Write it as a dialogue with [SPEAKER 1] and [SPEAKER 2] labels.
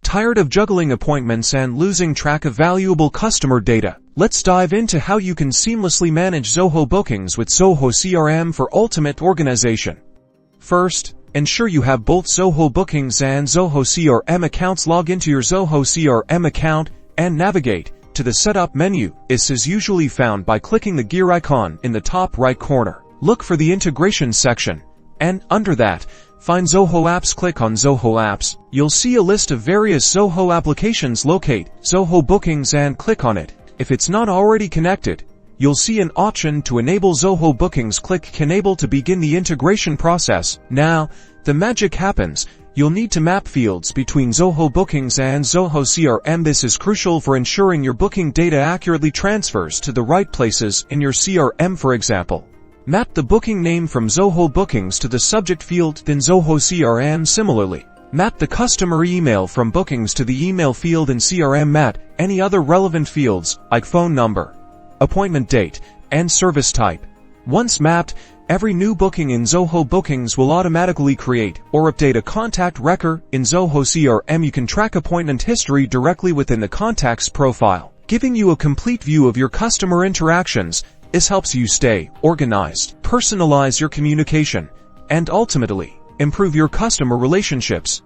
[SPEAKER 1] Tired of juggling appointments and losing track of valuable customer data? Let's dive into how you can seamlessly manage Zoho Bookings with Zoho CRM for ultimate organization. First, ensure you have both Zoho Bookings and Zoho CRM accounts. Log into your Zoho CRM account and navigate to the Setup menu. This is usually found by clicking the gear icon in the top right corner. Look for the Integration section, and under that, find Zoho Apps. Click on Zoho Apps. You'll see a list of various Zoho applications. Locate Zoho Bookings and click on it. If it's not already connected, you'll see an option to enable Zoho Bookings. Click Enable to begin the integration process. Now, the magic happens. You'll need to map fields between Zoho Bookings and Zoho CRM. This is crucial for ensuring your booking data accurately transfers to the right places in your CRM. For example, map the booking name from Zoho Bookings to the subject field in Zoho CRM. Similarly, map the customer email from Bookings to the email field in CRM. Map any other relevant fields like phone number, appointment date, and service type. Once mapped, every new booking in Zoho Bookings will automatically create or update a contact record. In Zoho CRM, you can track appointment history directly within the contacts profile, giving you a complete view of your customer interactions. This helps you stay organized, personalize your communication, and ultimately improve your customer relationships.